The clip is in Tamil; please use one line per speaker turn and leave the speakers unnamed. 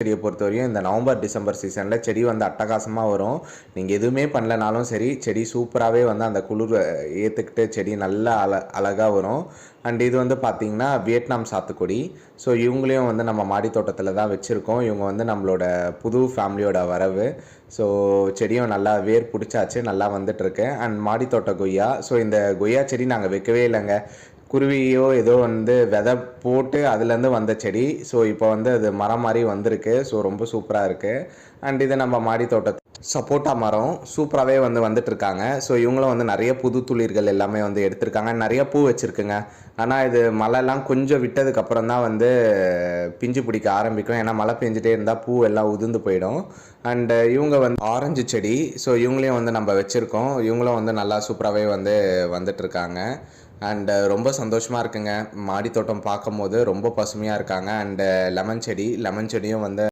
செடியை பொறுத்தவரையும் இந்த நவம்பர் டிசம்பர் சீசனில் செடி வந்து அட்டகாசமாக வரும். நீங்கள் எதுவுமே பண்ணலனாலும் சரி, செடி சூப்பராகவே வந்து அந்த குளிர் ஏற்றுக்கிட்டு செடி நல்லா அழகாக வரும். அண்ட் இது வந்து பார்த்திங்கன்னா வியட்நாம் சாத்துக்குடி. ஸோ இவங்களையும் வந்து நம்ம மாடி தோட்டத்தில் தான் வச்சுருக்கோம். இவங்க வந்து நம்மளோட புது ஃபேமிலியோட வரவு. ஸோ செடியும் நல்லா வேர் பிடிச்சாச்சு, நல்லா வந்துட்டுருக்கு. அண்ட் மாடி தோட்ட கொய்யா. ஸோ இந்த கொய்யா செடி நாங்கள் வைக்கவே இல்லைங்க. குருவியோ ஏதோ வந்து விதை போட்டு அதுலேருந்து வந்த செடி. ஸோ இப்போ வந்து அது மரம் மாதிரி வந்திருக்கு. ஸோ ரொம்ப சூப்பராக இருக்குது. அண்ட் இது நம்ம மாடி தோட்டத்து சப்போட்டா மரம் சூப்பராகவே வந்து வந்துட்டுருக்காங்க. ஸோ இவங்களும் வந்து நிறைய புது துளிர்கள் எல்லாமே வந்து எடுத்திருக்காங்க. நிறைய பூ வச்சுருக்குங்க. ஆனால் இது மழைலாம் கொஞ்சம் விட்டதுக்கப்புறம் தான் வந்து பிஞ்சு பிடிக்க ஆரம்பிக்கும். ஏன்னா மழை பெஞ்சிட்டே இருந்தால் பூ எல்லாம் உதிர்ந்து போயிடும். அண்டு இவங்க வந்து ஆரஞ்சு செடி. ஸோ இவங்களையும் வந்து நம்ம வச்சுருக்கோம். இவங்களும் வந்து நல்லா சூப்பராகவே வந்து வந்துட்டுருக்காங்க. அண்டு ரொம்ப சந்தோஷமாக இருக்குங்க. மாடி தோட்டம் பார்க்கும்போது ரொம்ப பசுமையாக இருக்காங்க. அண்டு லெமன் செடியும் வந்து